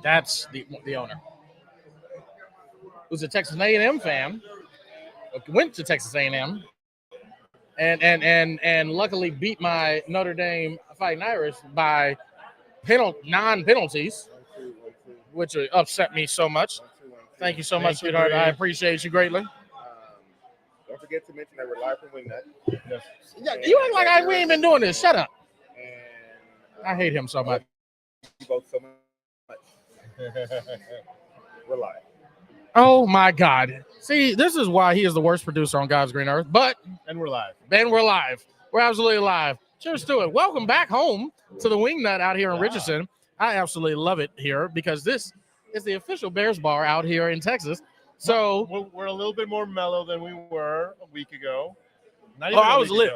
that's the owner. Who's a Texas A&M fan, went to Texas A&M, and luckily beat my Notre Dame Fighting Irish by non-penalties, which upset me so much. Thank you so much, sweetheart. I appreciate you greatly. Don't forget to mention that we're live from Wingnut. Yes. Yeah, you act like we ain't been doing this. Shut up. And I hate him so much. You both so much. We're live. Oh my God! See, this is why he is the worst producer on God's green earth. And we're live. We're live. We're absolutely live. Cheers to it. Welcome back home to the Wingnut out here in Richardson. I absolutely love it here because this is the official Bears bar out here in Texas. So we're a little bit more mellow than we were a week ago. I was lit.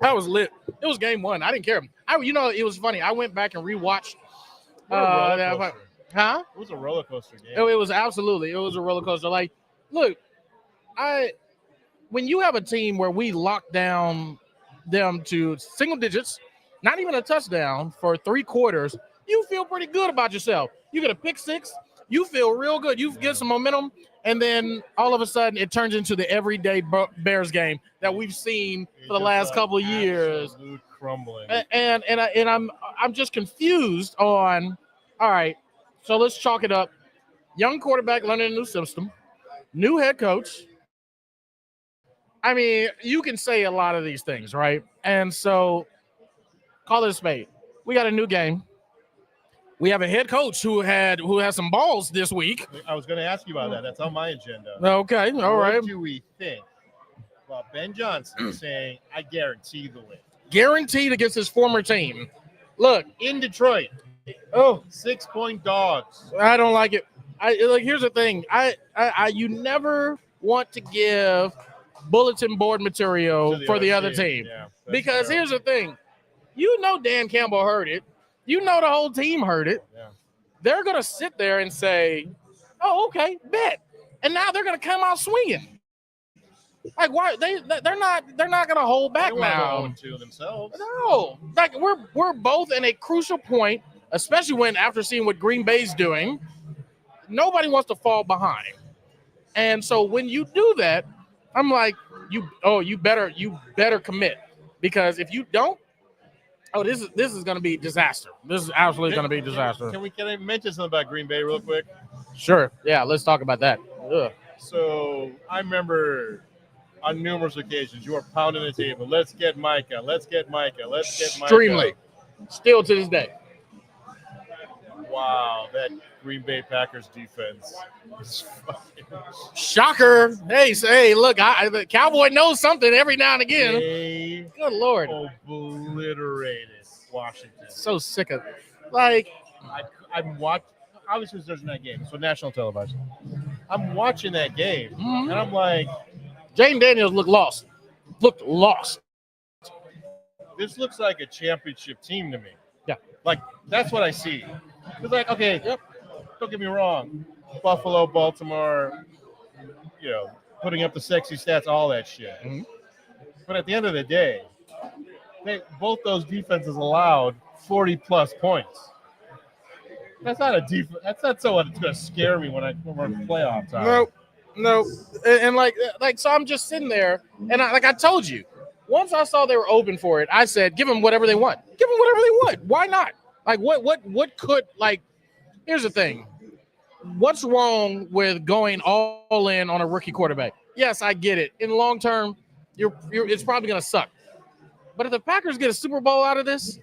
I was lit. It was game one. I didn't care. It was funny. I went back and rewatched. Huh? It was a roller coaster game. It was absolutely. It was a roller coaster. Like, look, when you have a team where we lock down them to single digits, not even a touchdown for 3 quarters, you feel pretty good about yourself. You get a pick six, you feel real good. You get some momentum, and then all of a sudden it turns into the everyday Bears game that we've seen for the last couple of years. Absolute crumbling. And I'm just confused on. All right. So let's chalk it up. Young quarterback learning a new system, new head coach. I mean, you can say a lot of these things, right? And so call it a spade. We got a new game. We have a head coach who has some balls this week. I was going to ask you about that. That's on my agenda. Okay, all right. What do we think about Ben Johnson saying, I guarantee the win? Guaranteed against his former team. Look, in Detroit. 6-point dogs. I don't like it. Here's the thing. You never want to give bulletin board material for the other team. Yeah, because here's the thing. Dan Campbell heard it. The whole team heard it. Yeah. They're going to sit there and say, oh, okay, bet. And now they're going to come out swinging. Like, why? They're not going to hold back now. To themselves. No. Like, we're both in a crucial point, especially when after seeing what Green Bay's doing, nobody wants to fall behind. And so when you do that, I'm like, you better commit, because if you don't, this is going to be disaster. This is absolutely going to be disaster. Can I mention something about Green Bay real quick? Sure. Yeah, let's talk about that. Ugh. So I remember on numerous occasions you were pounding the table. Let's get Micah. Let's get Micah. Let's get Micah. Extremely. Still to this day. Wow, that Green Bay Packers defense is fucking shocker. Hey, look, the Cowboy knows something every now and again. Good Lord. Obliterated Washington. So sick of it. Like, I'm watching. Obviously, there's that game. So national television. I'm watching that game, and I'm like, Jane Daniels looked lost. This looks like a championship team to me. Yeah. Like, that's what I see. It's like, okay, don't get me wrong. Buffalo, Baltimore, putting up the sexy stats, all that shit. Mm-hmm. But at the end of the day, both those defenses allowed 40-plus points. That's not a defense. That's not so it's going to scare me when we're in playoff time. No. And like, so I'm just sitting there, and I told you, once I saw they were open for it, I said, give them whatever they want. Give them whatever they want. Why not? Like, what could, like, here's the thing. What's wrong with going all in on a rookie quarterback? Yes, I get it. In the long term, it's probably going to suck. But if the Packers get a Super Bowl out of this,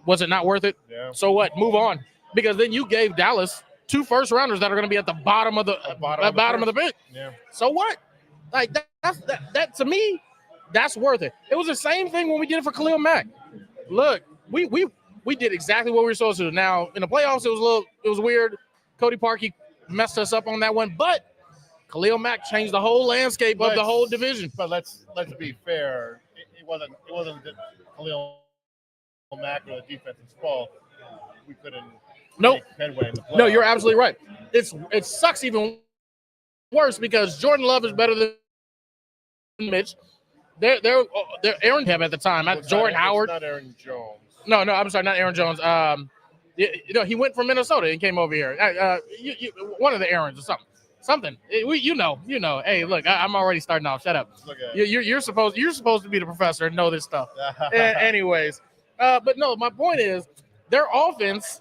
was it not worth it? Yeah. So what? Move on. Because then you gave Dallas 2 first-rounders that are going to be at the bottom of the pit. Yeah. So what? Like, that to me, that's worth it. It was the same thing when we did it for Khalil Mack. Look, we did exactly what we were supposed to do. Now, in the playoffs, it was weird. Cody Parkey messed us up on that one, but Khalil Mack changed the whole landscape of the whole division. But let's be fair. It wasn't Khalil Mack or the defense's fault. We couldn't make headway in the playoffs. No, you're absolutely right. It sucks even worse because Jordan Love is better than Mitch. They're Aaron Hebb at the time. Jordan Howard. It's not Aaron Jones. No, I'm sorry, not Aaron Jones. He went from Minnesota and came over here. One of the errands or something. You know. Hey, look, I'm already starting off. Shut up. Okay. You're supposed to be the professor and know this stuff. Anyways, but no, my point is their offense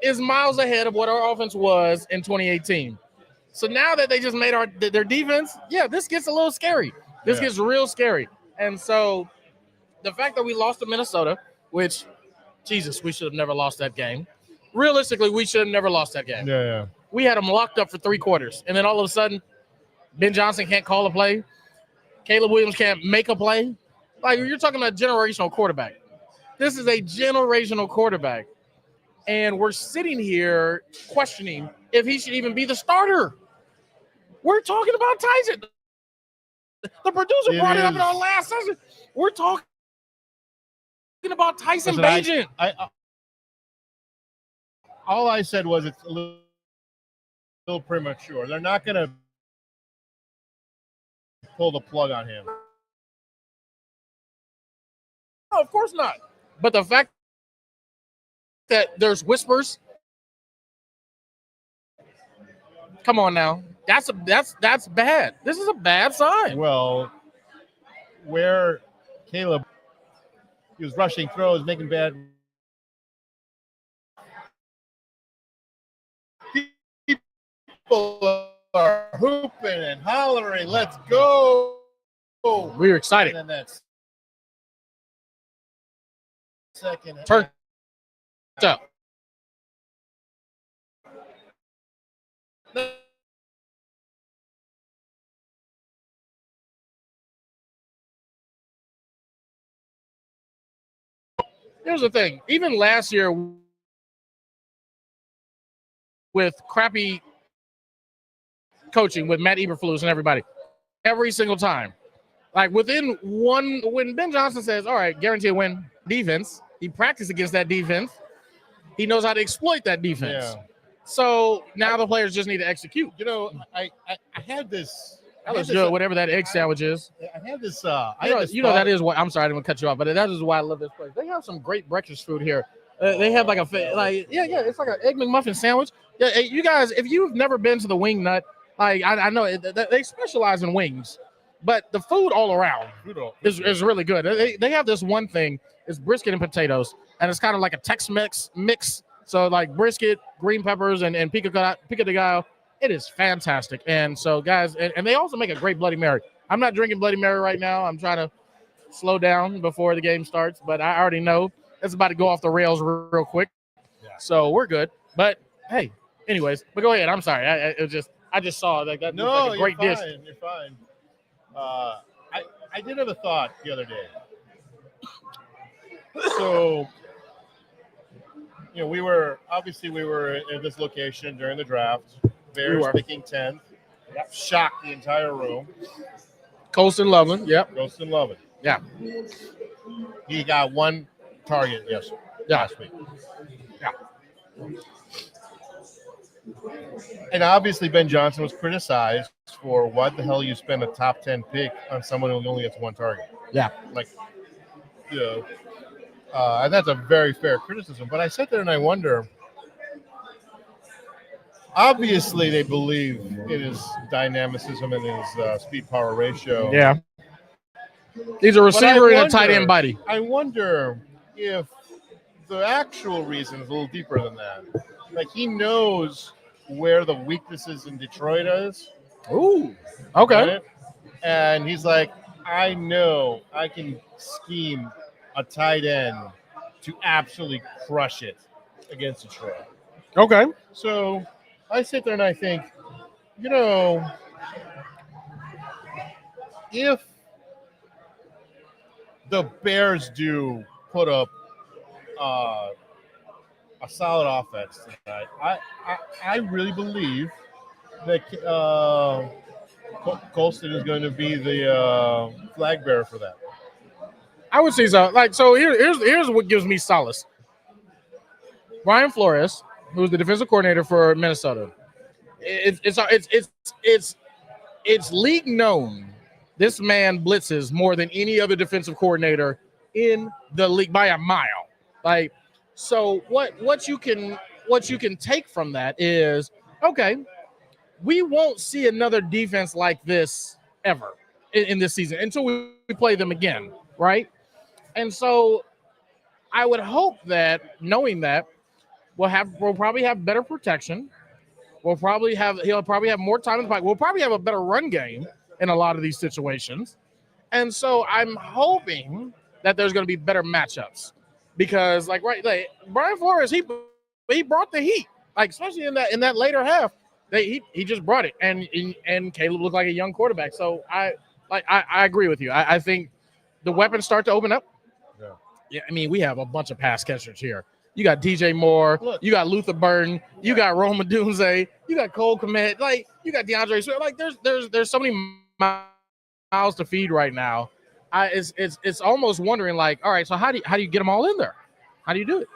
is miles ahead of what our offense was in 2018. So now that they just made their defense, this gets a little scary. This gets real scary. And so the fact that we lost to Minnesota, which, Jesus, we should have never lost that game. Realistically, we should have never lost that game. Yeah. We had them locked up for 3 quarters. And then all of a sudden, Ben Johnson can't call a play. Caleb Williams can't make a play. Like, you're talking about a generational quarterback. This is a generational quarterback. And we're sitting here questioning if he should even be the starter. We're talking about Tyson. The producer brought it up in our last session. We're talking about Tyson Bagent. All I said was it's a little premature. They're not going to pull the plug on him. No, of course not. But the fact that there's whispers, come on now. That's bad. This is a bad sign. Well, where Caleb, he was rushing throws, making bad. People are hooping and hollering, let's go. We were excited. And then that's second. Turn up. Here's the thing. Even last year with crappy coaching with Matt Eberflus and everybody, every single time, like when Ben Johnson says, all right, guarantee a win defense, he practiced against that defense. He knows how to exploit that defense. Yeah. So now the players just need to execute. You know, I had this. That looks good, whatever that egg sandwich is. I had this. That is what I'm sorry, I didn't want to cut you off, but that is why I love this place. They have some great breakfast food here. They have it's like an egg McMuffin sandwich. Yeah, hey, you guys, if you've never been to the Wing Nut, like I know they specialize in wings, but the food all around is really good. They have this one thing, it's brisket and potatoes, and it's kind of like a Tex-Mex mix. So like brisket, green peppers, and pico de gallo. It is fantastic. And so, guys, and they also make a great Bloody Mary. I'm not drinking Bloody Mary right now. I'm trying to slow down before the game starts, but I already know it's about to go off the rails real quick. Yeah. So we're good. But, hey, anyways, but go ahead. I'm sorry. I just saw that looked like a great dish. You're fine. I did have a thought the other day. So, we were at this location during the draft. Bears picking 10th. Yep. Shocked the entire room. Colston Loveland. Yep. Colston Loveland. Yeah. He got one target last week. Yeah. And obviously Ben Johnson was criticized for what the hell you spend a top 10 pick on someone who only gets one target. Yeah. And that's a very fair criticism. But I sat there and I wonder, obviously, they believe in his dynamicism and his speed-power ratio. Yeah. He's a receiver and a tight end body. I wonder if the actual reason is a little deeper than that. Like, he knows where the weaknesses in Detroit is. Ooh. Okay. Right? And he's like, I know I can scheme a tight end to absolutely crush it against Detroit. Okay. So I sit there and I think, if the Bears do put up a solid offense tonight, I really believe that Colston is going to be the flag bearer for that. I would say so. Here's what gives me solace. Brian Flores, who's the defensive coordinator for Minnesota, it's league known. This man blitzes more than any other defensive coordinator in the league by a mile. Like, So what you can take from that is, okay, we won't see another defense like this ever in this season until we play them again, right? And so I would hope that, knowing that, we'll probably have better protection. He'll probably have more time in the pocket. We'll probably have a better run game in a lot of these situations. And so I'm hoping that there's going to be better matchups because, like Brian Flores, he brought the heat, like especially in that later half. He just brought it, and Caleb looked like a young quarterback. So I agree with you. I think the weapons start to open up. Yeah, I mean, we have a bunch of pass catchers here. You got DJ Moore, you got Luther Burton, you got Roma Dunze, you got Cole Kmet, like you got DeAndre Swift. Like there's so many miles to feed right now. It's almost wondering, like, all right, so how do you get them all in there? How do you do it?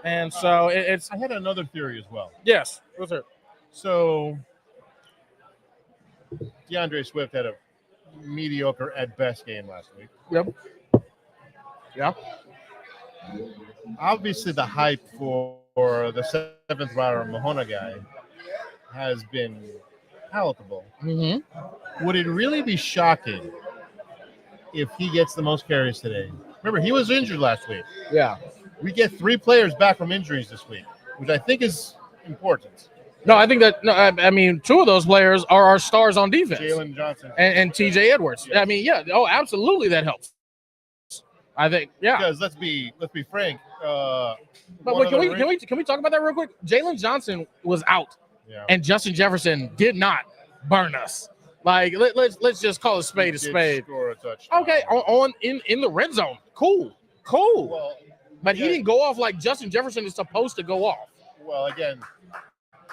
And so it's. I had another theory as well. Yes, what's it? So DeAndre Swift had a mediocre at best game last week. Yep. Yeah. Obviously, the hype for the seventh rounder Mahona guy has been palatable. Mm-hmm. Would it really be shocking if he gets the most carries today? Remember, he was injured last week. Yeah. We get 3 players back from injuries this week, which I think is important. No, I think that. No, I mean, 2 of those players are our stars on defense. Jalen Johnson and T.J. Edwards. Yes. I mean, yeah. Oh, absolutely, that helps. I think, yeah. Because let's be frank. But wait, can we talk about that real quick? Jalen Johnson was out, and Justin Jefferson did not burn us. Like let's just call a spade a spade. Score a touchdown. Okay, in the red zone, cool. Well, but he didn't go off like Justin Jefferson is supposed to go off. Well, again,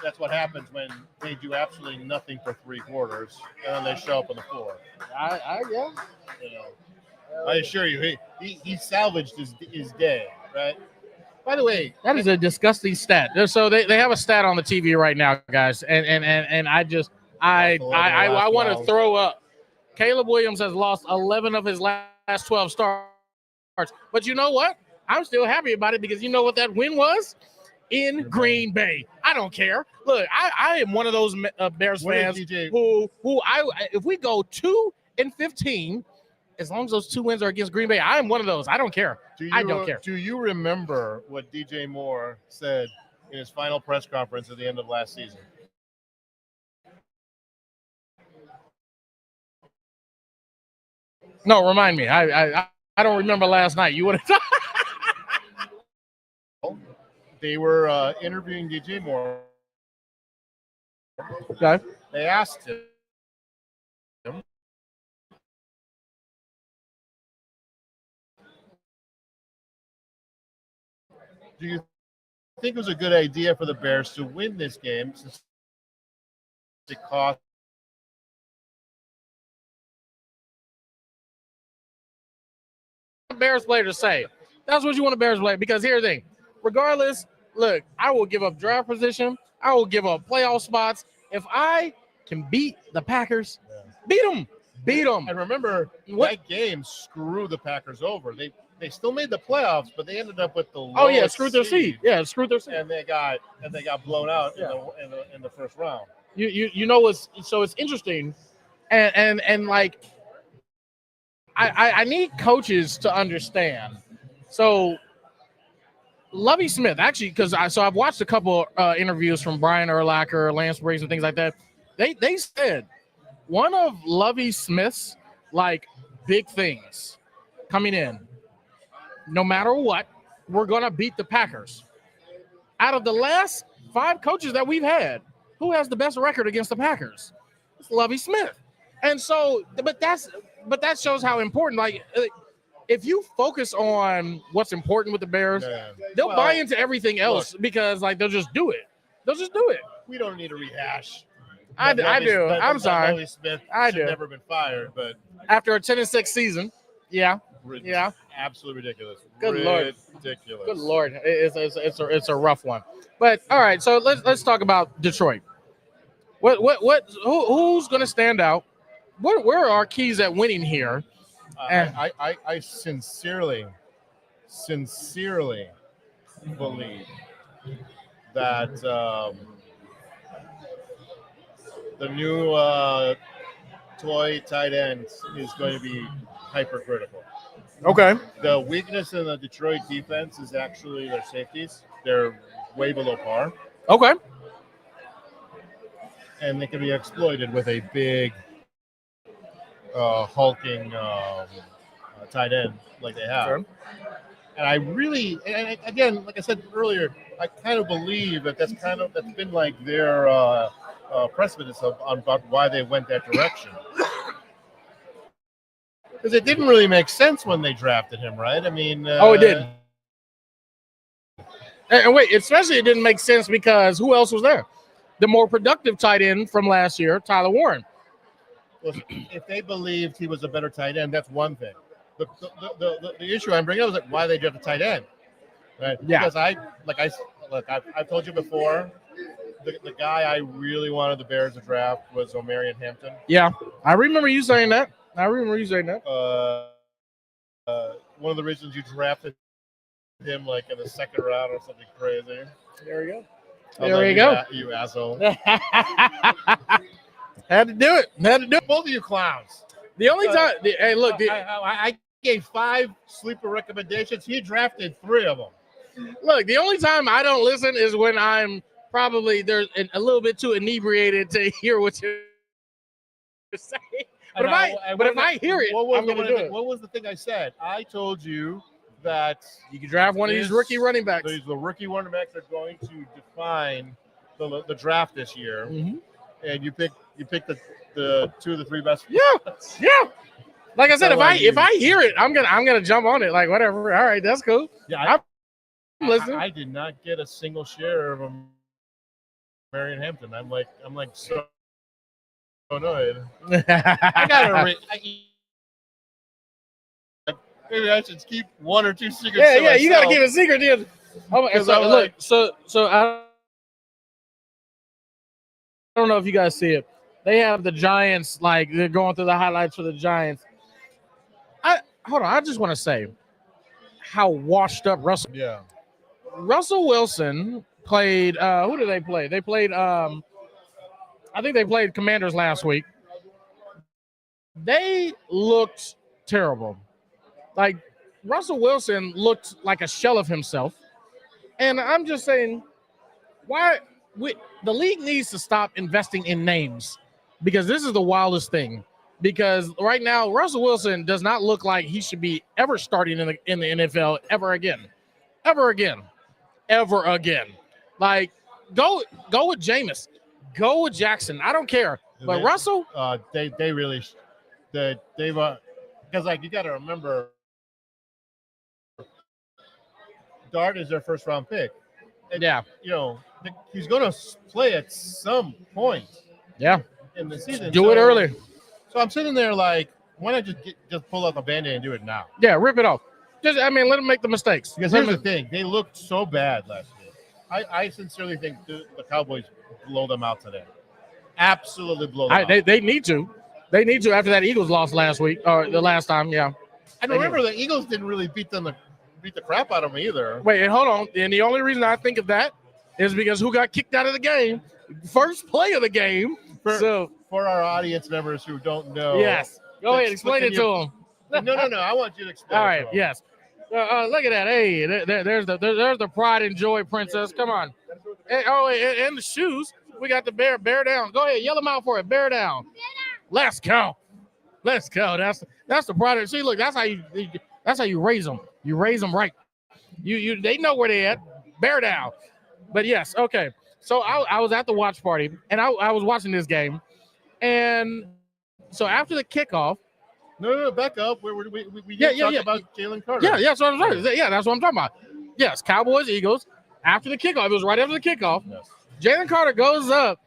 that's what happens when they do absolutely nothing for 3 quarters and then they show up on the floor. Yeah. You know, I assure you, he salvaged his day, right? By the way, that is a disgusting stat. So they have a stat on the TV right now, guys, and I want to throw up. Caleb Williams has lost 11 of his last 12 starts, but you know what? I'm still happy about it because you know what that win was? In Green Bay. I don't care. Look, I am one of those Bears fans who if we go 2-15. As long as those 2 wins are against Green Bay, I am one of those. I don't care. I don't care. Do you remember what DJ Moore said in his final press conference at the end of last season? No, remind me. I don't remember last night. You would have. They were interviewing DJ Moore. Okay. They asked him. Do you think it was a good idea for the Bears to win this game since it cost Bears player to say? That's what you want a Bears player, because here's the thing. Regardless, look, I will give up draft position. I will give up playoff spots. If I can beat the Packers, beat them. And remember, that game screwed the Packers over. They still made the playoffs, but they ended up with the lowest screwed their seed. Yeah, screwed their seed. And they got blown out in the first round. You know what's so it's interesting, and like I need coaches to understand. So Lovie Smith, actually, because I've watched a couple interviews from Brian Urlacher, Lance Briggs, and things like that. They said one of Lovie Smith's like big things coming in, no matter what, we're gonna beat the Packers. Out of the last 5 coaches that we've had, who has the best record against the Packers? It's Lovie Smith. And so, but that shows how important. Like, if you focus on what's important with the Bears, they'll buy into everything else because like they'll just do it. We don't need a rehash. I do. I'm sorry. Lovie Smith I should do. never been fired, but After a 10-6 season, yeah. Absolutely ridiculous. Good Lord. Ridiculous. Good Lord, it's a rough one. But all right, so let's talk about Detroit. Who's going to stand out? Where are our keys at winning here? I sincerely believe that the new toy tight end is going to be hypercritical. Okay. The weakness in the Detroit defense is actually their safeties. They're way below par, Okay. and they can be exploited with a big, hulking tight end like they have. Okay. And I really, and again, like I said earlier, I kind of believe that's been like their precedence on about why they went that direction. Because it didn't really make sense when they drafted him, right? I mean, Oh, it didn't. And wait, especially it didn't make sense because who else was there? The more productive tight end from last year, Tyler Warren. If they believed he was a better tight end, that's one thing. The issue I'm bringing up is like why they drafted a tight end, right? Yeah. Because I've told you before, the guy I really wanted the Bears to draft was Omarion Hampton. Yeah, I remember you saying that. One of the reasons you drafted him like in the second round or something crazy. There we go. There we go. You asshole. Had to do it. Both of you clowns. The only time, hey, look, I gave 5 sleeper recommendations. He drafted 3 of them. Look, the only time I don't listen is when I'm probably there's a little bit too inebriated to hear what you're saying. But if I hear it, I'm going to do it. What was the thing I said? I told you that you can draft one of these rookie running backs. The rookie running backs are going to define the draft this year, and you pick the 2 of the 3 best. Yeah. Like I said, if I hear it, I'm gonna jump on it. Like whatever. All right, that's cool. Yeah, I'm listening. I did not get a single share of Marion Hampton. I'm like so annoyed. I gotta maybe I should keep 1 or 2 secrets. Yeah, you gotta keep a secret, dude. So I don't know if you guys see it. They have the Giants, like they're going through the highlights for the Giants. I just want to say how washed up Russell. Yeah. Russell Wilson played. Who did they play? They played. I think they played Commanders last week. They looked terrible. Like Russell Wilson looked like a shell of himself, and I'm just saying, the league needs to stop investing in names because this is the wildest thing. Because right now, Russell Wilson does not look like he should be ever starting in the NFL ever again. Like, go with Jameis. Go with Jackson. I don't care. But Russell? They've because like you got to remember, Dart is their first round pick. And, he's going to play at some point. Yeah. In the season. Do it early. So I'm sitting there like, why not just pull out the Band-Aid and do it now? Yeah, rip it off. Let them make the mistakes. Because here's the thing. They looked so bad last year. I sincerely think the Cowboys blow them out today. Absolutely blow them out. They need to. They need to after that Eagles loss last week or the last time, yeah. And remember, the Eagles didn't really beat the crap out of them either. Wait, hold on. And the only reason I think of that is because who got kicked out of the game? First play of the game. For our audience members who don't know. Yes. Go ahead. Explain it to them. No. I want you to explain. All right. Yes. Look at that. Hey, there's the pride and joy princess. Come on. Hey, and the shoes. We got the bear down. Go ahead. Yell them out for it. Bear down. Let's go. That's the pride. See, look, that's how you raise them. You raise them right. They know where they at. Bear down. But yes, okay. So I was at the watch party, and I was watching this game. And so after the kickoff. No, back up. We talk about Jalen Carter. Yeah, that's what I'm saying. Yeah, that's what I'm talking about. Yes, Cowboys, Eagles. After the kickoff, it was right after the kickoff. Yes. Jalen Carter goes up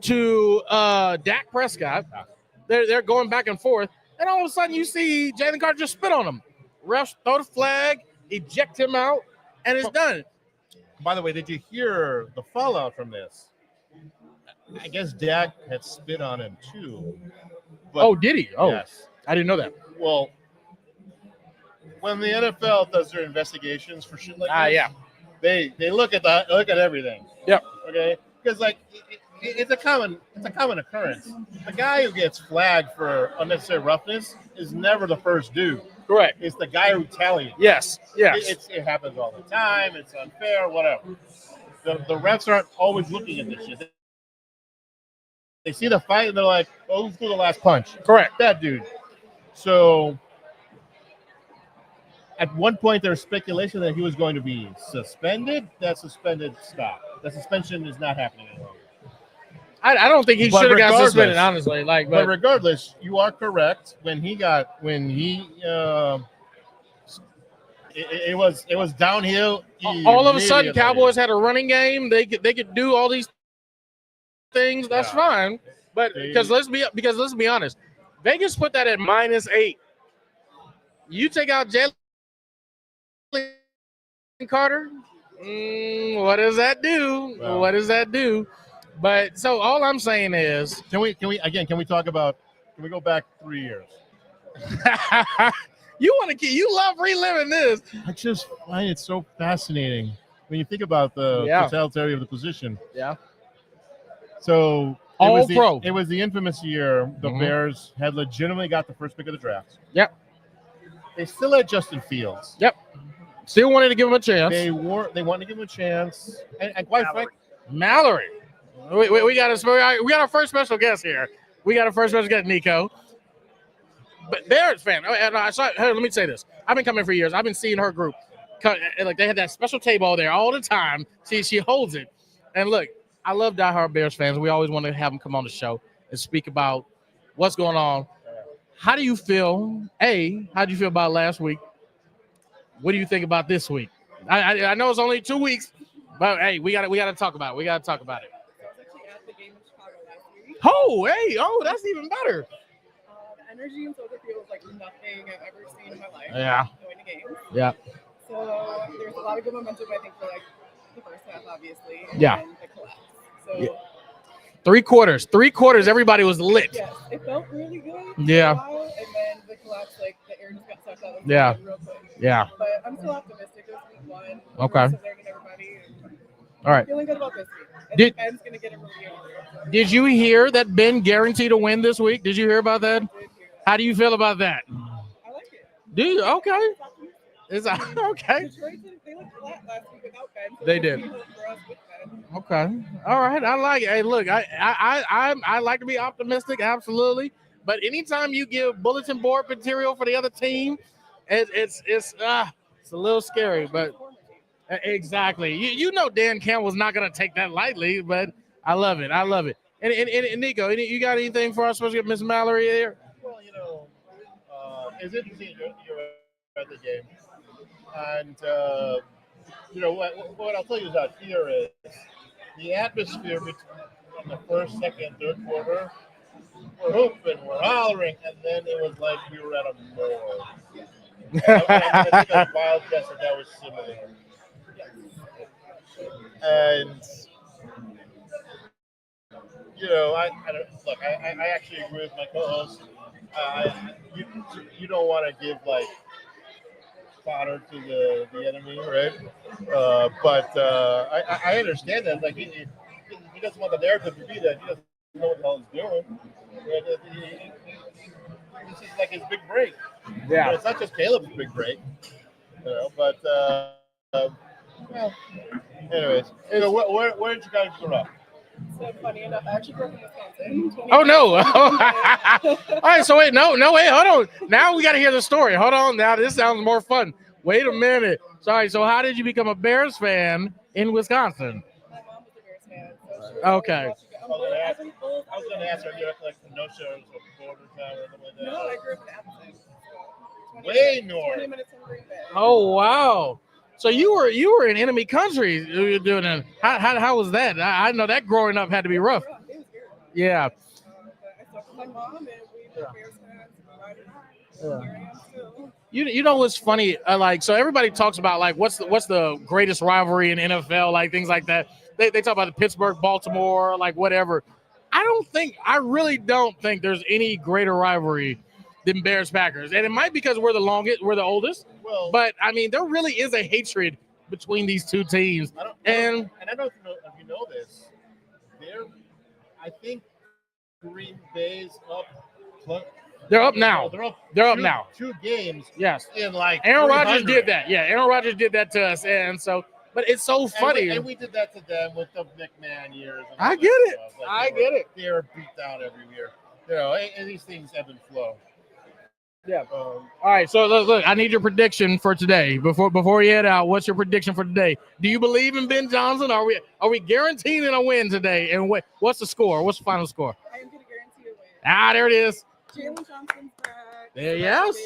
to Dak Prescott. They're going back and forth. And all of a sudden, you see Jalen Carter just spit on him. Refs throw the flag, eject him out, and it's done. By the way, did you hear the fallout from this? I guess Dak had spit on him too. But, did he? Oh, yes. I didn't know that. Well, when the NFL does their investigations for shit like this, they look at everything. Yep. Okay, because like it's a common occurrence. The guy who gets flagged for unnecessary roughness is never the first dude. Correct. It's the guy who retaliates. Yes. Yes. It happens all the time. It's unfair. Whatever. The refs aren't always looking at this shit. They see the fight and they're like, "Oh, who's threw the last punch?" Correct. That dude. So at one point, there was speculation that he was going to be suspended. That suspended stopped. That suspension is not happening anymore. I don't think he But should have got regardless- suspended, honestly. Like, But but regardless, you are correct. It was downhill. all of a sudden, immediately. Cowboys had a running game. They could do all these things. That's Yeah. fine. But because let's be honest, Vegas put that at -8. You take out Jalen Carter. What does that do? Wow. What does that do? But so all I'm saying is, Can we talk about? Can we go back 3 years? you love reliving this. I just find it so fascinating when you think about the Yeah. totality of the position. Yeah. So All pro. It was the infamous year the Mhm. Bears had legitimately got the first pick of the draft. Yep. They still had Justin Fields. Yep. Still wanted to give him a chance. They wanted to give him a chance, and quite frankly, Mallory. We got our first special guest here. We got our first special guest, Nico. But Bears fan. Let me say this. I've been coming for years. I've been seeing her group. Like they had that special table there all the time. She holds it. And look, I love diehard Bears fans. We always want to have them come on the show and speak about what's going on. How do you feel? How do you feel about last week? What do you think about this week? I know it's only 2 weeks, but hey, we got to talk about it. We got to talk about it. I was actually at the game in Chicago last week. Oh, that's even better. The energy in Soldier Field was like nothing I've ever seen in my life. Yeah. Going to games. Yeah. So there's a lot of good momentum, I think, for like the first half, obviously. And Yeah. then the collapse. So Yeah. 3 quarters, everybody was lit. yes, it felt really good. Yeah. For a while, and then the collapse, like the air just got sucked out of the Yeah. field real quick. Yeah. But I'm still optimistic. It was week 1. Okay. Everyone's learning everybody. And All right. feeling good about this week. I Did- think Ben's gonna get a really good. Did you hear that Ben guaranteed to win this week? Did you hear about that? How do you feel about that? I like it. Do you? Okay. It's It's okay. Detroit, they looked flat last week without Ben. So They there's did. hope for us with Ben. Okay. All right. I like it. Hey, look, I like to be optimistic, absolutely. But anytime you give bulletin board material for the other team, it's a little scary. But exactly, you know Dan Campbell's not gonna take that lightly. But I love it. And Nico, you got anything for us? Supposed to get Miss Mallory here? well, it's interesting you're at the game, and what I'll tell you is out here is the atmosphere between the first, second, third quarter. We're hooping, we're hollering, and then it was like we were at a morgue. I think a wild guess that was similar. And I actually agree with my co-host. You don't want to give like fodder to the enemy, right? But I understand that. Like he doesn't want the narrative to be that he doesn't know what the hell he's doing. This is like his big break. Yeah. It's not just Caleb's big break, But well, anyways, so where did you guys grow up? So funny enough, I actually grew up in Wisconsin. Oh no! All right, so wait, no, wait, hold on. Now we got to hear the story. Hold on, now this sounds more fun. Wait a minute. Sorry. So how did you become a Bears fan in Wisconsin? My mom was a Bears fan. So she was Okay. always watching it. I was going to ask, are you like no shows or border town or something like that? No, I grew up in Appleton. So Way north. 20 minutes from Green Bay. Oh wow! So you were in enemy country. You were doing it. How was that? I know that growing up had to be rough. It was very rough. Yeah. But I stuck with my mom, and we were Bears fans. Ride or die. Yeah. Here I am still. You know what's funny? So everybody talks about like what's the greatest rivalry in NFL, like things like that. They talk about the Pittsburgh, Baltimore, like whatever. I really don't think there's any greater rivalry than Bears Packers, and it might be because we're the oldest. Well, But I mean, there really is a hatred between these two teams. I don't And know if you know this. I think Green Bay's up. they're up now. They're up two, now. 2 games Yes. in like Aaron Rodgers 300. did that. Yeah, Aaron Rodgers did that to us. And so, but it's so funny. And we did that to them with the McMahon years. And I all get that it. stuff. I get it. They're beat down every year. You know, and these things ebb and flow. Yeah. All right. So look, I need your prediction for today. Before you head out, what's your prediction for today? Do you believe in Ben Johnson? Are we guaranteed a win today? And what's the score? What's the final score? I am going to guarantee a win. There it is. Jalen Johnson's back. There, yes.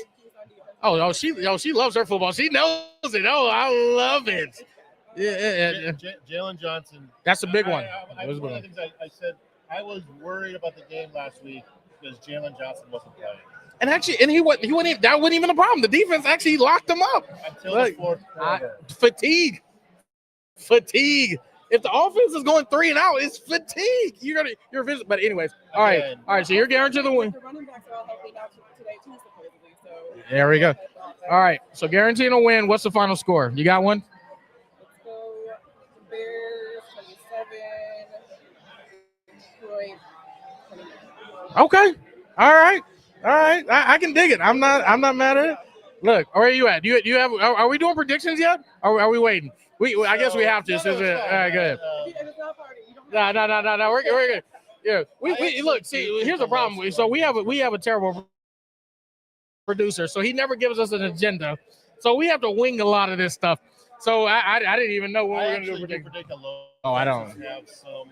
She loves her football. She knows it. Oh, I love it. Yeah. Jalen Johnson. That's a big one. One of the things I said, I was worried about the game last week because Jalen Johnson wasn't playing. And actually, he wasn't even, that wasn't even a problem. The defense actually locked him up. Until the fourth quarter. Fatigue. If the offense is going 3 and out, it's fatigue. You're visiting. But anyways, all right. So you're guaranteed the win. The running backs are all healthy now today too, supposedly. So There we go. All right. So guaranteed a win. What's the final score? You got one? let's go Bears 27, Detroit 29. Okay. All right. I can dig it. I'm not mad at it. Look, where are you at? Do you have? Are we doing predictions yet? Or are we waiting? I guess we have to. All right, go ahead. If it's not party, you don't have No. We're good. Yeah. We look. See, here's the problem. So we have a terrible producer. So he never gives us an agenda. So we have to wing a lot of this stuff. So I didn't even know what we were going to do. Predict a low. Oh, I don't. Have some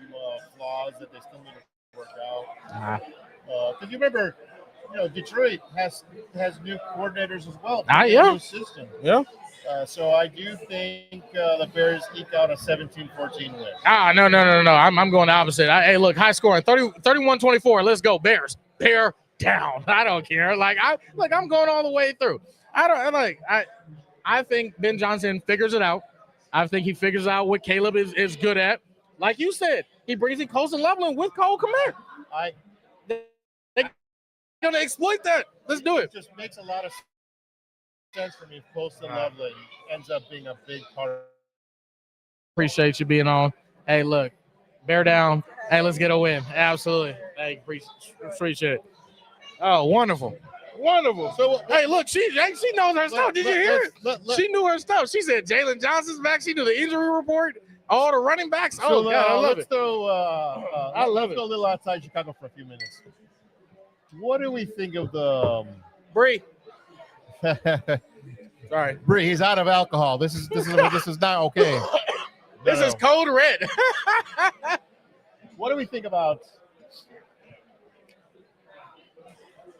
flaws that they still need to work out. Uh-huh. Because you remember, Detroit has new coordinators as well. Yeah. New system. Yeah. So I do think the Bears eke out a 17-14 win. No. I'm going the opposite. Hey, look, high scoring, 31-24. Let's go, Bears. Bear down. I don't care. I'm going all the way through. I think Ben Johnson figures it out. I think he figures out what Caleb is good at. Like you said, he brings in Colson Loveland with Cole Kmet. They're going to exploit that. Let's do it. It just makes a lot of sense for me if Colson Loveland ends up being a big part. Appreciate you being on. Hey, look, bear down. Hey, let's get a win. Absolutely. Hey, appreciate it. Oh, wonderful. So, hey, look, she knows her stuff. Did you hear it? She knew her stuff. She said Jalen Johnson's back. She knew the injury report, all the running backs. Oh, God, I love it. I love it. Let's go a little outside Chicago for a few minutes. What do we think of the Bree? Sorry, Bree. He's out of alcohol. This is not okay. This is code red. What do we think about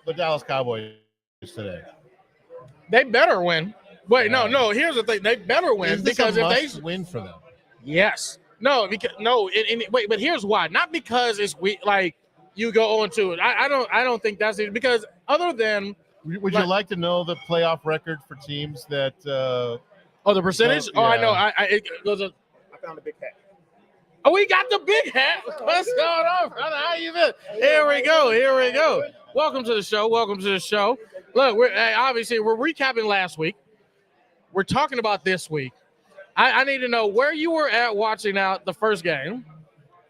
the Dallas Cowboys today? They better win. Wait, no. Here's the thing: they better win because if they win for them, yes, no, because no. Wait, but here's why: not because it's you go on to it. I don't think that's it because other than. Would you like to know the playoff record for teams that? The percentage? Yeah. I know. I found a big hat. Oh, we got the big hat. What's going on, brother? How you been? Here we go. Welcome to the show. Look, we're recapping last week. We're talking about this week. I need to know where you were at watching out the first game.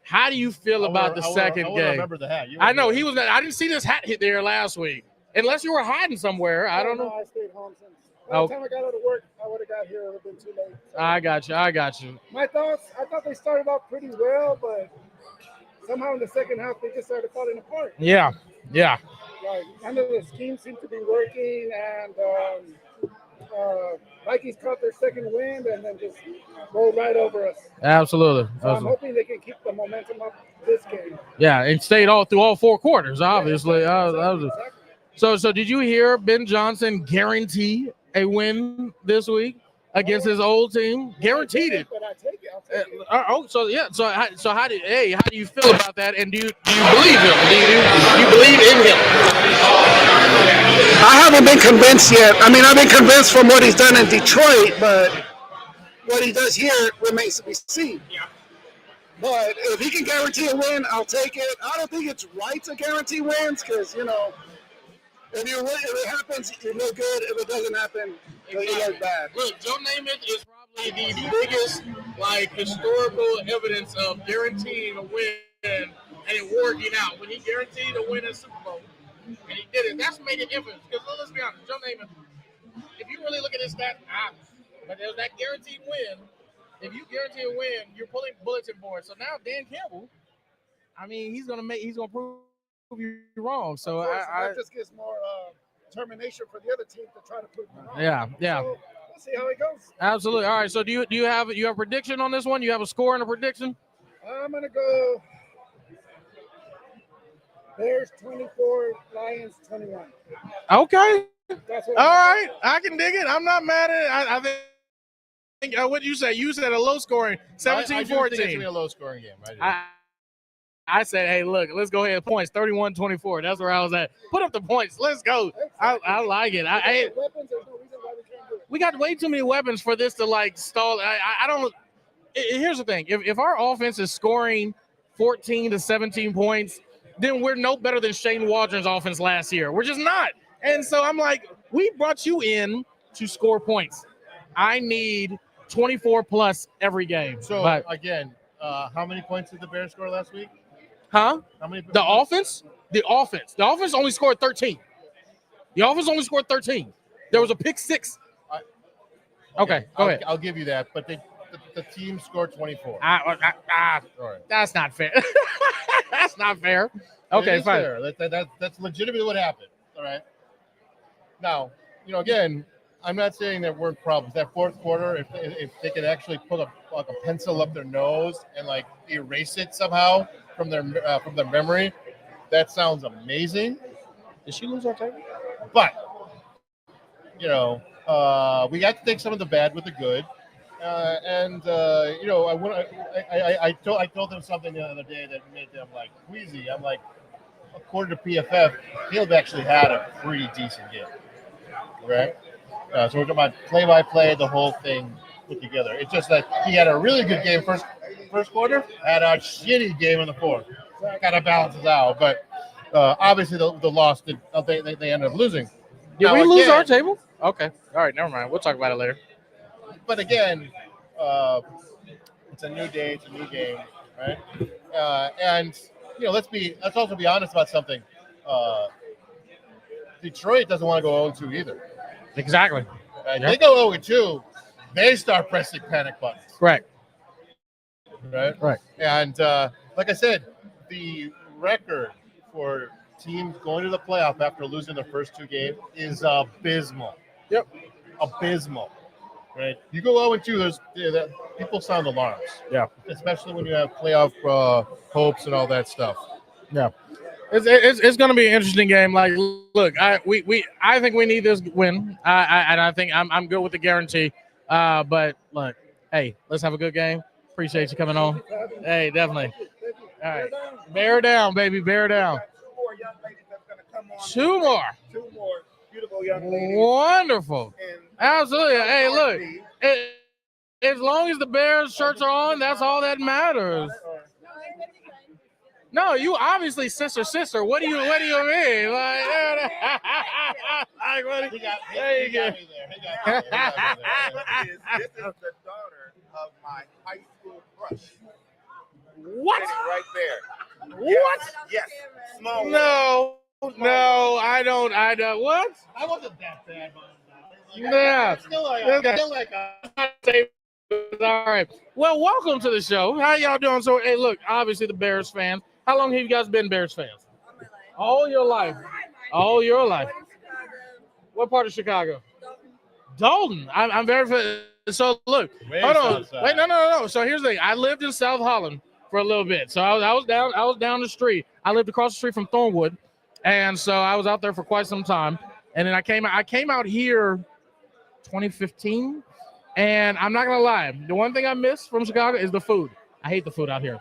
How do you feel about the second game? I remember the hat. I know he was. I didn't see this hat hit there last week. Unless you were hiding somewhere. I don't know. I stayed home since. By the time I got out of work, I would have got here. It would have been too late. So I got you. my thoughts, I thought they started off pretty well, but somehow in the second half, they just started falling apart. Yeah. Like, none of the schemes seem to be working, and Vikings caught their second wind and then just rolled right over us. Absolutely. So I'm hoping they can keep the momentum up this game. Yeah, and stayed all through all 4 quarters, obviously. Exactly. So did you hear Ben Johnson guarantee a win this week against his old team? Guaranteed it. But I take it. I'll take it. So how do you feel about that? And do you believe him? Do you believe in him? I haven't been convinced yet. I mean, I've been convinced from what he's done in Detroit, but what he does here remains to be seen. Yeah. But if he can guarantee a win, I'll take it. I don't think it's right to guarantee wins because, if it happens, you look good. If it doesn't happen, you look bad. Look, Joe Namath is probably the biggest like historical evidence of guaranteeing a win and it working out. When he guaranteed a win at Super Bowl, and he did it, that's made it infamous. Because let's be honest, Joe Namath, if you really look at his stats, but there's that guaranteed win. If you guarantee a win, you're pulling bulletin boards. So now Dan Campbell, I mean, he's gonna prove you wrong. So that just gives more determination for the other team to try to prove you wrong. Yeah. So we'll see how it goes. Absolutely. All right. So do you have a prediction on this one? You have a score and a prediction? I'm gonna go Bears 24, Lions 21. Okay. That's what All right. I can dig it. I'm not mad at it. I think what did you say? You said a low scoring 17-14. I do think it's going to be a low scoring game. I said, hey, look, let's go ahead. Points 31-24. That's where I was at. Put up the points. Let's go. I like it. Weapons, there's no reason why we can't do it. We got way too many weapons for this to like stall. I don't. Here's the thing: if our offense is scoring 14 to 17 points, then we're no better than Shane Waldron's offense last year. We're just not. And so I'm like, we brought you in to score points. I need 24 plus every game. So again, how many points did the Bears score last week? Huh? How many? The offense only scored 13. The offense only scored 13. There was a pick six. Okay, go ahead. I'll give you that, but the team scored 24. All right. That's not fair. That's not fair. Okay, fine. Fair. That's legitimately what happened. All right. Now, again, I'm not saying there weren't problems. That fourth quarter, if they could actually put a pencil up their nose and like erase it somehow from their memory, that sounds amazing. Did she lose our table? But we got to take some of the bad with the good, I told them something the other day that made them like queasy. I'm like, according to PFF, Caleb actually had a pretty decent game, right? So we're talking about play-by-play, the whole thing put together. It's just that he had a really good game first quarter, had a shitty game in the fourth. Kind of balances out, but obviously the loss they ended up losing. Did we lose our table? Okay. All right. Never mind. We'll talk about it later. But again, it's a new day. It's a new game, right? And let's also be honest about something. Detroit doesn't want to go 0-2 either. Exactly. They go 0-2, they start pressing panic buttons. Correct. Right. And like I said, the record for teams going to the playoff after losing the first two games is abysmal. Yep. Abysmal. Right. You go 0-2, people sound alarms. Yeah. Especially when you have playoff hopes and all that stuff. Yeah. It's going to be an interesting game. Like, look, I think we need this win. I think I'm good with the guarantee. But look, hey, let's have a good game. Appreciate you coming on. Hey, definitely. All right, bear down, baby, bear down. Two more young ladies that's gonna come on. Two more beautiful young ladies. Wonderful. And Absolutely. Hey, look, as long as the Bears shirts are on, that's all that matters. No, you obviously sister. What do you mean? Like, there you go. This is the daughter of my high school crush. What? Sitting right there. What? Yes. Small one. No, I don't. What? I wasn't that bad, Yeah. Still like all right. Well, welcome to the show. How y'all doing? So, hey, look, obviously the Bears fans. How long have you guys been Bears fans? All your life. All your life. What part of Chicago? Dalton. I'm very. So look, hold on. Wait, no. So here's the thing. I lived in South Holland for a little bit. So I was down the street. I lived across the street from Thornwood, and so I was out there for quite some time. And then I came out here 2015, and I'm not gonna lie. The one thing I miss from Chicago is the food. I hate the food out here.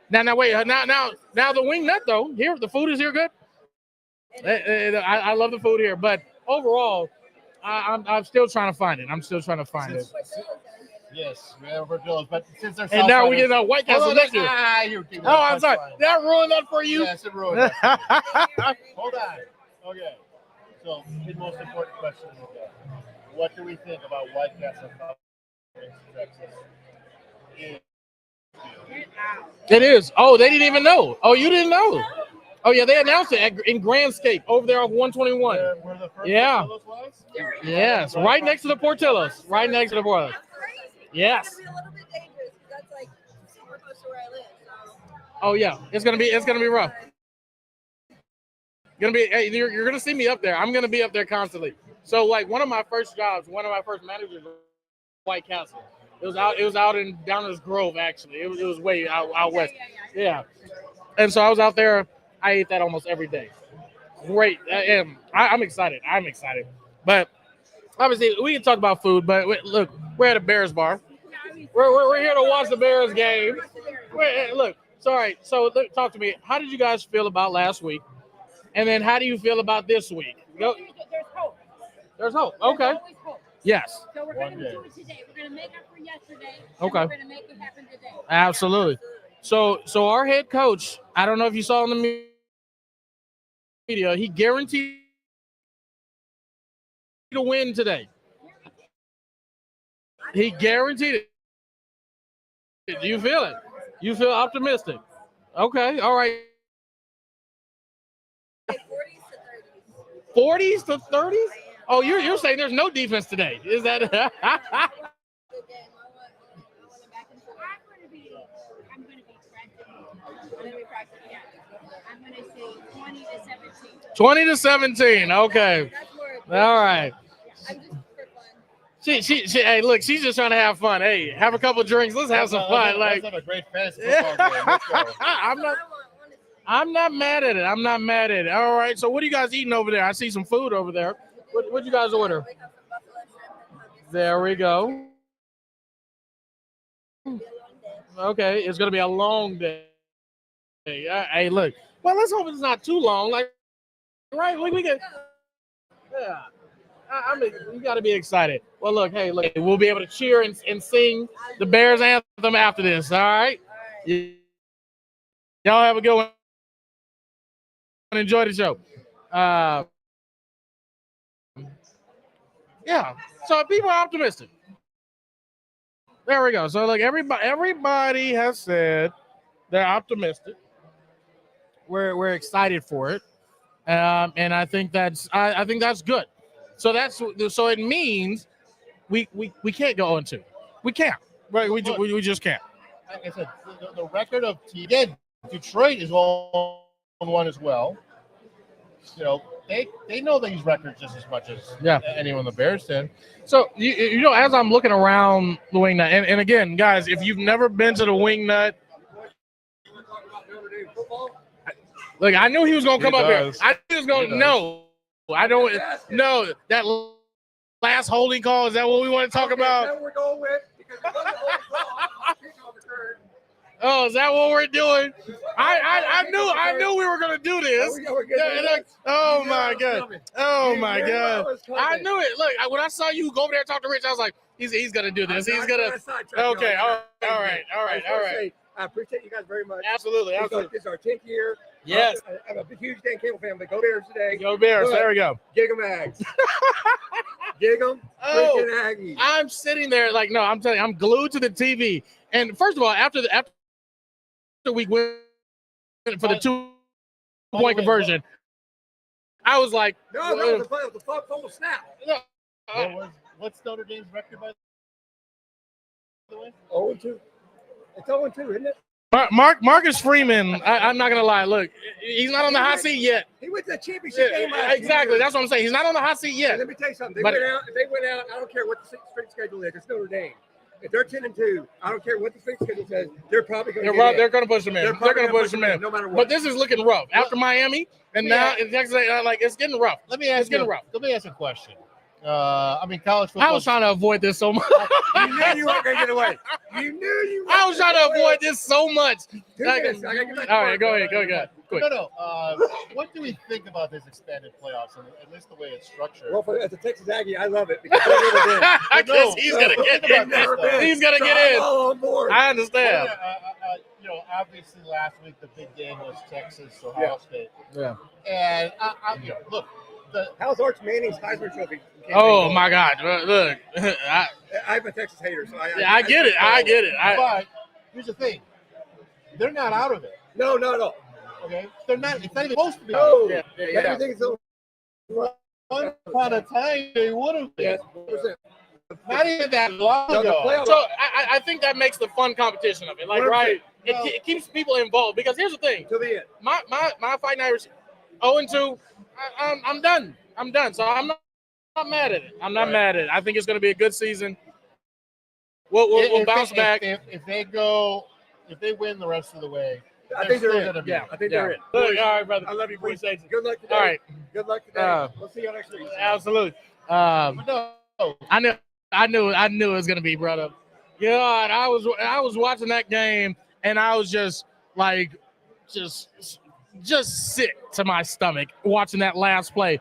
Now wait. Now the wing nut though. Here the food is here good. I love the food here, but overall, I'm still trying to find it. Yes, but since they're and now we get a White Castle next year. I'm sorry. That ruined that for you. Yes, it ruined that. Hold on. Okay. So the most important question is what do we think about White Castle It is. Oh, they didn't even know. Oh, you didn't know. Oh yeah, they announced it in Grandscape over there off 121. Where the first Yeah. Portillo's was? Yes, right next to the Portillos. Right next to the Portillos. Yes. It's gonna be a little bit dangerous because that's like super close to where I live. So. Oh yeah, it's gonna be rough. Hey, you're gonna see me up there. I'm gonna be up there constantly. So like one of my first managers was White Castle. It was out in Downers Grove actually. It was way out west. Yeah. And so I was out there. I ate that almost every day. Great. I'm excited. But obviously we can talk about food. But look, we're at a Bears bar. We're here to watch the Bears game. Look, sorry. So talk to me. How did you guys feel about last week? And then how do you feel about this week? There's hope. There's hope. Okay. There's always hope. Yes. So we're going to do it today. We're going to make up for yesterday. Okay. And we're going to make it happen today. Absolutely. So our head coach, I don't know if you saw in the media, he guaranteed to win today. He guaranteed it. Do you feel it? You feel optimistic? Okay. All right. 40s to 30s? Oh, you're saying there's no defense today? Is that? I'm going to be practicing. I'm going to say 20 to 17. 20 to 17. Okay. All right. I'm just for fun. She hey, look, she's just trying to have fun. Hey, have a couple drinks. Let's have some fun. Let's have a great fantasy football game. Let's go. I'm not mad at it. All right. So what are you guys eating over there? I see some food over there. What'd you guys order? There we go. Okay, it's gonna be a long day. Hey, look. Well, let's hope it's not too long. Like, right? We get. Yeah. I mean, you got to be excited. Well, look. Hey, look. We'll be able to cheer and sing the Bears anthem after this. All right. Y'all have a good one. Enjoy the show. Yeah. So people are optimistic. There we go. So like everybody has said they're optimistic. We're excited for it, and I think that's good. So it means we can't go 0-2. We can't. Right? We just can't. Like I said, the record of again, Detroit is 1-1 as well. You know, they know these records just as much as anyone in the Bears did. So you know, as I'm looking around the Wing Nut, and again, guys, if you've never been to the Wing Nut, look, I knew he was gonna come up here. I knew he was gonna. No, I don't. No, that last holding call, is that what we want to talk about? That's what we're going with because it wasn't holding call. Oh, is that what we're doing? I knew we were gonna do this. Oh my god! Oh my god! I knew it. Look, when I saw you go over there and talk to Rich, I was like, he's gonna do this. He's gonna. Okay. All right. I appreciate you guys very much. Absolutely. This is our 10th year. Yes. I'm a huge Dan Cable fan, but go Bears today. Go Bears. There we go. Gig 'em Ags. Gig 'em freaking Aggies. I'm sitting there like, no, I'm telling you, I'm glued to the TV. And first of all, after we went for the 2-point conversion, I was like, no, it was a fumble snap. What's Notre Dame's record by the way? 0-2. It's 0-2, isn't it? Marcus Freeman, I'm not gonna lie. Look, he's not on the hot seat yet. He went to the championship game last Exactly, year. that's what I'm saying. He's not on the hot seat yet. And let me tell you something. If they went out. I don't care what the strength schedule is. It's Notre Dame. If they're 10-2, I don't care what the strength schedule says. They're probably going to. They're going to push them in. They're going to push them in, no matter what. But this is looking rough after Miami, and now in Texas, like it's getting rough. Let me ask a question. I mean, college football. I was trying to avoid this so much. You knew you weren't going to get away. You knew you. I was trying to avoid this so much. All right, go ahead. Quick. No. What do we think about this expanded playoffs and at least the way it's structured? Well, as a Texas Aggie, I love it because I've never been. I guess he's gonna get in. He's gonna get in. All on board. I understand. Obviously last week the big game was Texas, Ohio State. Yeah. And look, How's Arch Manning's Heisman Trophy? Oh my God! Look, I'm a Texas hater, so I get it. I get it. But here's the thing: they're not out of it. No. Okay, they're not. It's not even supposed to be. No. Yeah. Everything's so. Once upon a time, they would have been. Yes. Not even that long No, the ago. playoff- So I think that makes the fun competition of it. Like, 100%. right? No. It keeps people involved because here's the thing: To the end. my Fighting Irish 0-2. I'm done. I'm done. So I'm not mad at it. I'm not mad at it. I think it's going to be a good season. We'll bounce back. If they win the rest of the way, I think they're still in. gonna be. Yeah. I think they're in. Look, all right, brother. I love you. Appreciate you. Good luck today. All right. Good luck today. We'll see you next week. Absolutely. But no, I knew it was gonna be brought up. God, I was watching that game and I was just like, just sick to my stomach watching that last play.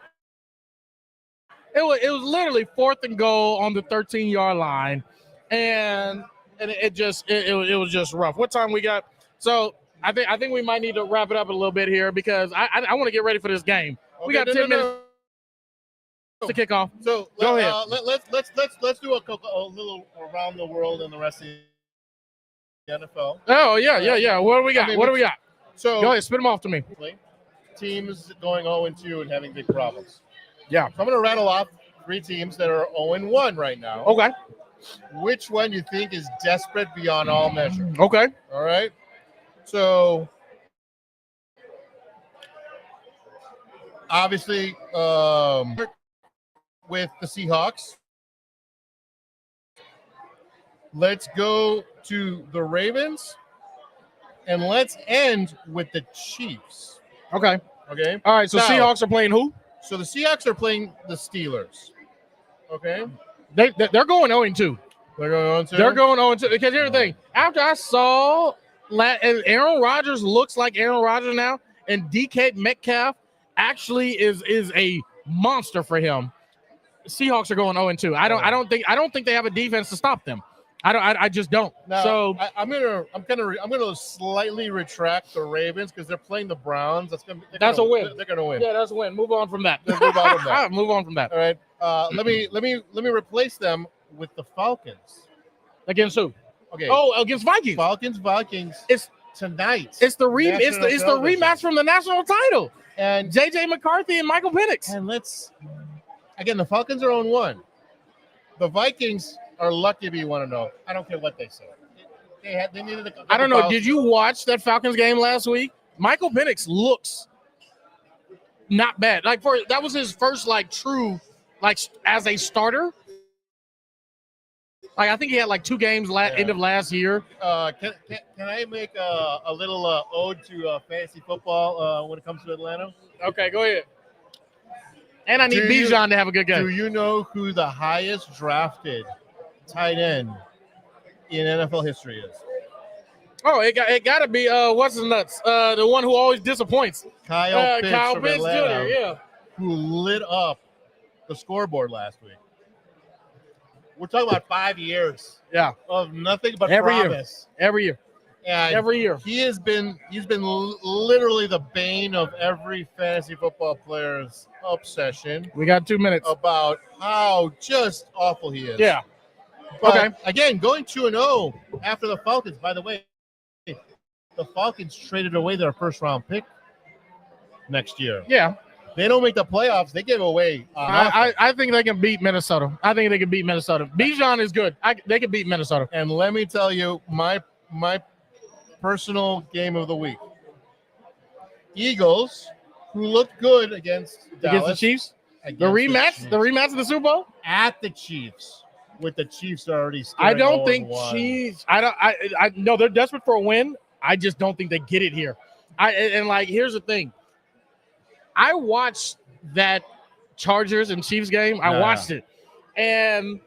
It was literally 4th and goal on the 13-yard line, and it was just rough. What time we got? So I think we might need to wrap it up a little bit here because I want to get ready for this game. We got 10 minutes to kick off. So Go ahead. Let's do a little around the world and the rest of the NFL. Oh yeah. What do we got? I mean, What do we got? So Go ahead, spit them off to me. teams going 0-2 and having big problems. Yeah. So I'm going to rattle off 3 teams that are 0-1 right now. Okay. Which one you think is desperate beyond all measure? Okay. All right. So obviously, with the Seahawks, let's go to the Ravens, and let's end with the Chiefs. Okay. Okay. All right. So Now- Seahawks are playing who? So the Seahawks are playing the Steelers. Okay. They're going 0-2. They're going on to. They're going 0-2 because here's the thing. After I saw and Aaron Rodgers looks like Aaron Rodgers now, and DK Metcalf actually is a monster for him. Seahawks are going 0-2. I don't think they have a defense to stop them. I just don't. Now, So I'm gonna slightly retract the Ravens because they're playing the Browns. That's a win. They're gonna win. yeah, that's a win. Move on from that. Let's move on from that. Move on from that. All right. Let me replace them with the Falcons. Against who? Okay. Oh, against Vikings. Vikings. It's tonight. it's the National television. rematch from the national title. and JJ McCarthy and Michael Penix. and the Falcons are on 1. The Vikings are lucky to be 1-0. I don't care what they say. They needed a I don't know. Did you watch that Falcons game last week? Michael Penix looks not bad. Like that was his first true as a starter. Like I think he had 2 games end of last year. Can I make a little ode to fantasy football when it comes to Atlanta? Okay, go ahead. And I need Do you- Bijan to have a good Do game. you know who the highest drafted tight end in NFL history is? Oh, it got to be what's his nuts? The one who always disappoints. Kyle Pitts Kyle from Pitts Atlanta, Jr. Yeah. who lit up the scoreboard last week. We're talking about 5 years Yeah. of nothing but Every year. promise. Every year. And Every year. he's been literally the bane of every fantasy football player's obsession We got 2 minutes. about how just awful he is. Yeah. But Okay. again, going 2-0 after the Falcons. By the way, the Falcons traded away their first-round pick next year. Yeah. They don't make the playoffs. They give away. I think they can beat Minnesota. I think they can beat Minnesota. Bijan is good. They can beat Minnesota. And let me tell you, my personal game of the week. Eagles, who looked good against Dallas. Against the Chiefs. Against The rematch. Chiefs. The rematch of the Super Bowl. At the Chiefs, with the Chiefs already. I don't think 0-1. Chiefs. I know they're desperate for a win. I just don't think they get it here. Here's the thing. I watched that Chargers and Chiefs game. I watched it, and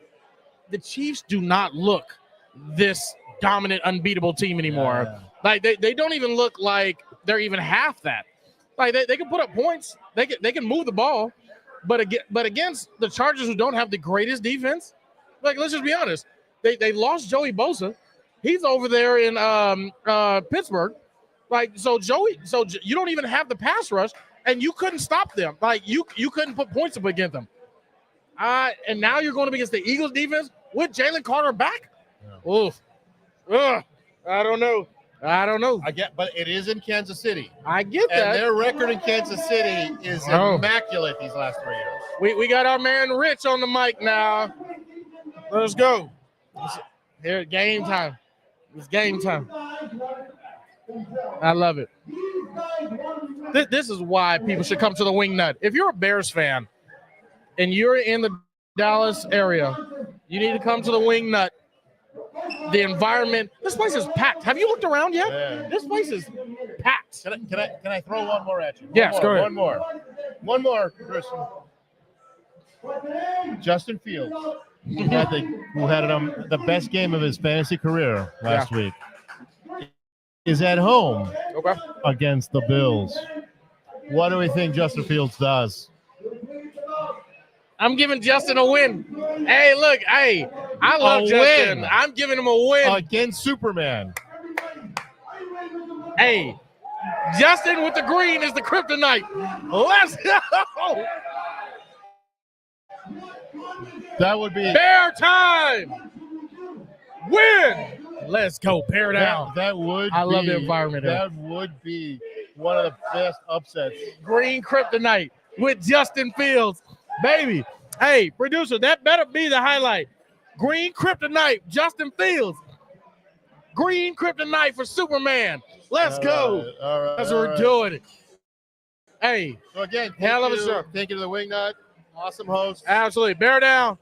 the Chiefs do not look this dominant, unbeatable team anymore. Yeah. Like they don't even look like they're even half that. Like they can put up points. They can move the ball, but against the Chargers who don't have the greatest defense, let's just be honest. They lost Joey Bosa. He's over there in Pittsburgh. So you don't even have the pass rush and you couldn't stop them. Like you couldn't put points up against them. And now you're going to be against the Eagles defense with Jalen Carter back. Yeah. Oof. Ugh. I don't know. I get, but it is in Kansas City. I get that. And their record in Kansas City is immaculate these last 3 years. We got our man Rich on the mic now. Let's go. Here, game time. It's game time. I love it. This is why people should come to the Wingnut. If you're a Bears fan and you're in the Dallas area, you need to come to the Wingnut. The environment, this place is packed. Have you looked around yet? Yeah. This place is packed. Can I throw one more at you? Yes, go ahead. One more, Christian. Justin Fields, who had the best game of his fantasy career last week, is at home against the Bills. What do we think Justin Fields does? I'm giving Justin a win. Hey, look, I love Justin. Win. I'm giving him a win. Against Superman. Hey, Justin with the green is the kryptonite. Let's go. That would be Bear time. Win. Let's go. Bear down. That would I love the environment here. That would be one of the best upsets. Green kryptonite with Justin Fields. Baby, hey, producer, that better be the highlight. Green kryptonite, Justin Fields. Green kryptonite for Superman. Let's go. All right. That's what we're doing. Hey. So again, hell of a show. Thank you to the Wingnut. Awesome host. Absolutely. Bear down.